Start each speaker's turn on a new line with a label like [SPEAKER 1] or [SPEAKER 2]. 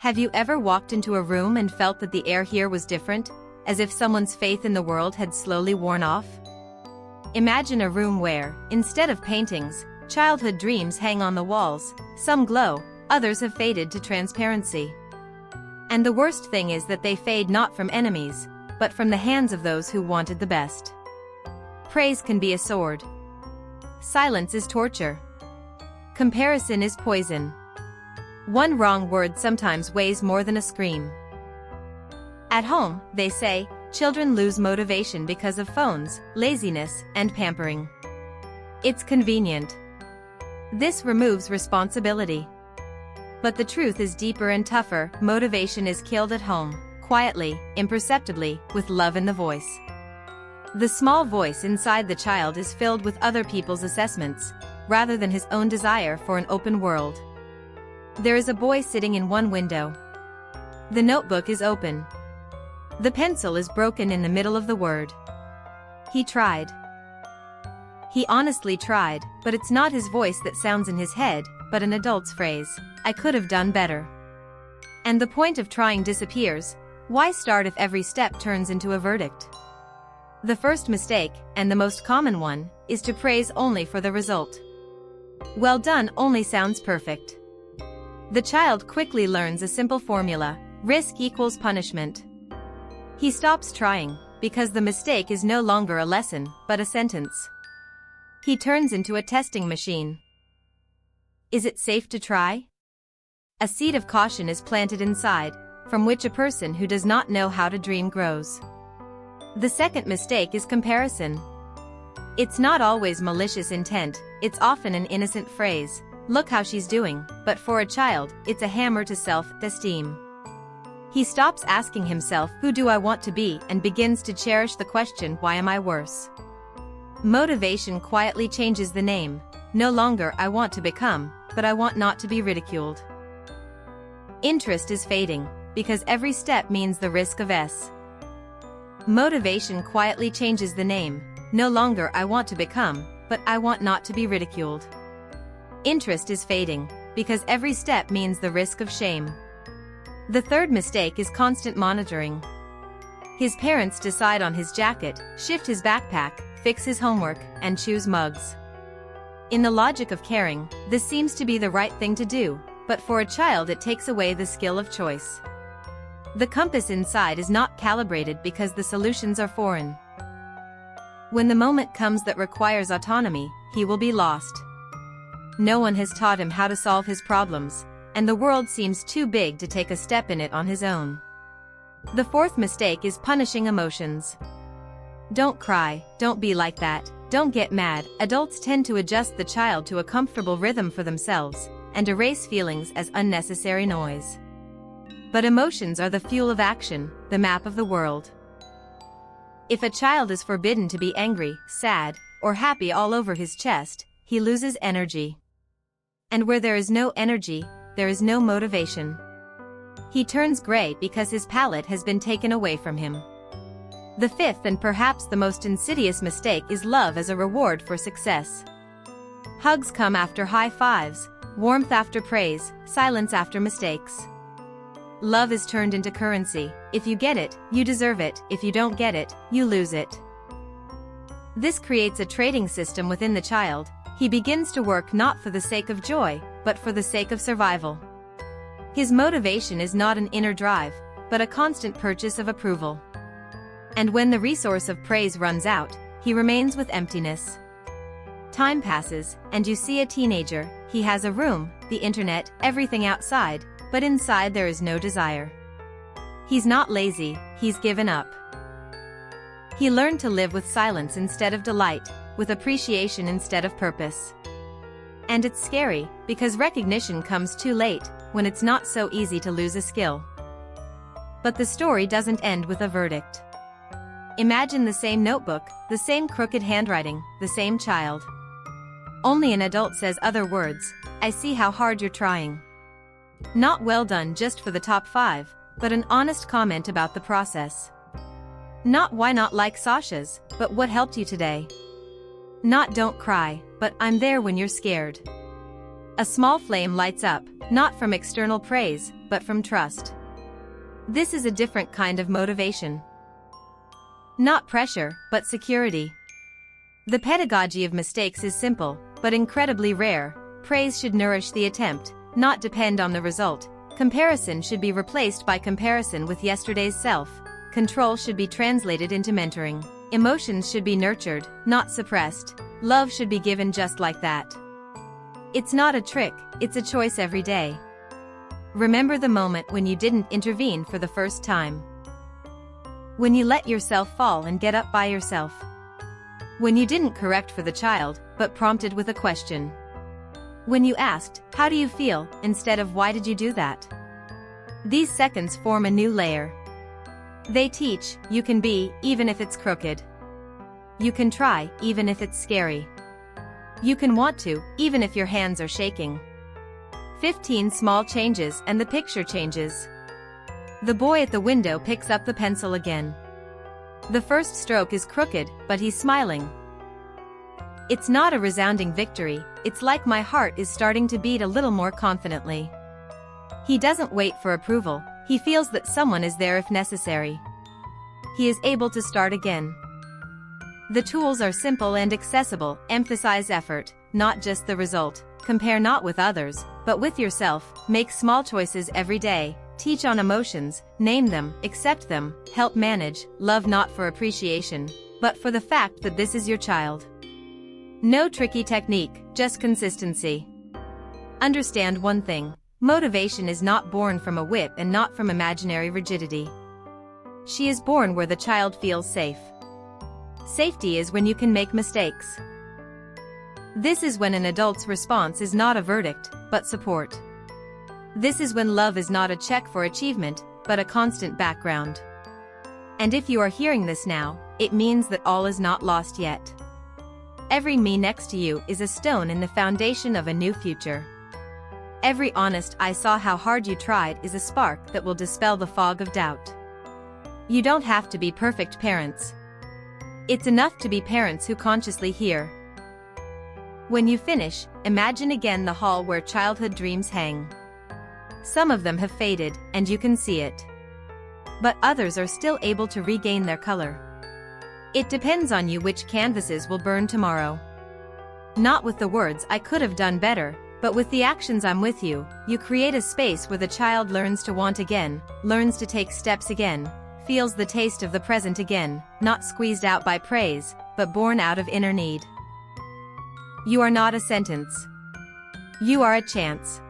[SPEAKER 1] Have you ever walked into a room and felt that the air here was different, as if someone's faith in the world had slowly worn off? Imagine a room where, instead of paintings, childhood dreams hang on the walls. Some glow, others have faded to transparency. And the worst thing is that they fade not from enemies, but from the hands of those who wanted the best. Praise can be a sword. Silence is torture. Comparison is poison. One wrong word sometimes weighs more than a scream. At home, they say, children lose motivation because of phones, laziness, and pampering. It's convenient. This removes responsibility. But the truth is deeper and tougher. Motivation is killed at home, quietly, imperceptibly, with love in the voice. The small voice inside the child is filled with other people's assessments, rather than his own desire for an open world. There is a boy sitting in one window. The notebook is open. The pencil is broken in the middle of the word. He tried. He honestly tried, but it's not his voice that sounds in his head, but an adult's phrase, "I could have done better." And the point of trying disappears. Why start if every step turns into a verdict? The first mistake, and the most common one, is to praise only for the result. Well done only sounds perfect. The child quickly learns a simple formula: risk equals punishment. He stops trying, because the mistake is no longer a lesson, but a sentence. He turns into a testing machine. Is it safe to try? A seed of caution is planted inside, from which a person who does not know how to dream grows. The second mistake is comparison. It's not always malicious intent, it's often an innocent phrase, "Look how she's doing," but for a child, it's a hammer to self-esteem. He stops asking himself, "Who do I want to be?" and begins to cherish the question, "Why am I worse?" Motivation quietly changes the name. No longer "I want to become," but "I want not to be ridiculed." Interest is fading, because every step means the risk of S. Motivation quietly changes the name. No longer "I want to become," but "I want not to be ridiculed." Interest is fading, because every step means the risk of shame. The third mistake is constant monitoring. His parents decide on his jacket, shift his backpack, fix his homework, and choose mugs. In the logic of caring, this seems to be the right thing to do, but for a child it takes away the skill of choice. The compass inside is not calibrated because the solutions are foreign. When the moment comes that requires autonomy, he will be lost. No one has taught him how to solve his problems, and the world seems too big to take a step in it on his own. The fourth mistake is punishing emotions. Don't cry, don't be like that, don't get mad. Adults tend to adjust the child to a comfortable rhythm for themselves, and erase feelings as unnecessary noise. But emotions are the fuel of action, the map of the world. If a child is forbidden to be angry, sad, or happy all over his chest, he loses energy. And where there is no energy, there is no motivation. He turns gray because his palate has been taken away from him. The fifth and perhaps the most insidious mistake is love as a reward for success. Hugs come after high fives, warmth after praise, silence after mistakes. Love is turned into currency. If you get it, you deserve it. If you don't get it, you lose it. This creates a trading system within the child. He begins to work not for the sake of joy, but for the sake of survival. His motivation is not an inner drive, but a constant purchase of approval. And when the resource of praise runs out, he remains with emptiness. Time passes, and you see a teenager. He has a room, the internet, everything outside, but inside there is no desire. He's not lazy, he's given up. He learned to live with silence instead of delight, with appreciation instead of purpose. And it's scary, because recognition comes too late, when it's not so easy to lose a skill. But the story doesn't end with a verdict. Imagine the same notebook, the same crooked handwriting, the same child. Only an adult says other words, "I see how hard you're trying." Not "well done" just for the top 5, but an honest comment about the process. Not "why not like Sasha's," but "what helped you today?" Not "don't cry," but "I'm there when you're scared." A small flame lights up, not from external praise, but from trust. This is a different kind of motivation. Not pressure, but security. The pedagogy of mistakes is simple, but incredibly rare. Praise should nourish the attempt, not depend on the result. Comparison should be replaced by comparison with yesterday's self. Control should be translated into mentoring. Emotions should be nurtured, not suppressed. Love should be given just like that. It's not a trick, it's a choice every day. Remember the moment when you didn't intervene for the first time. When you let yourself fall and get up by yourself. When you didn't correct for the child, but prompted with a question. When you asked, "How do you feel?" instead of "Why did you do that?" These seconds form a new layer. They teach, you can be, even if it's crooked. You can try, even if it's scary. You can want to, even if your hands are shaking. 15 small changes and the picture changes. The boy at the window picks up the pencil again. The first stroke is crooked, but he's smiling. It's not a resounding victory, it's like my heart is starting to beat a little more confidently. He doesn't wait for approval, he feels that someone is there if necessary. He is able to start again. The tools are simple and accessible. Emphasize effort, not just the result. Compare not with others, but with yourself. Make small choices every day. Teach on emotions, name them, accept them, help manage. Love not for appreciation, but for the fact that this is your child. No tricky technique, just consistency. Understand one thing. Motivation is not born from a whip and not from imaginary rigidity. She is born where the child feels safe. Safety is when you can make mistakes. This is when an adult's response is not a verdict, but support. This is when love is not a check for achievement, but a constant background. And if you are hearing this now, it means that all is not lost yet. Every me next to you is a stone in the foundation of a new future. Every honest "I saw how hard you tried" is a spark that will dispel the fog of doubt. You don't have to be perfect parents. It's enough to be parents who consciously hear. When you finish, imagine again the hall where childhood dreams hang. Some of them have faded, and you can see it. But others are still able to regain their color. It depends on you which canvases will burn tomorrow. Not with the words "I could have done better," but with the actions "I'm with you." You create a space where the child learns to want again, learns to take steps again, feels the taste of the present again, not squeezed out by praise, but born out of inner need. You are not a sentence. You are a chance.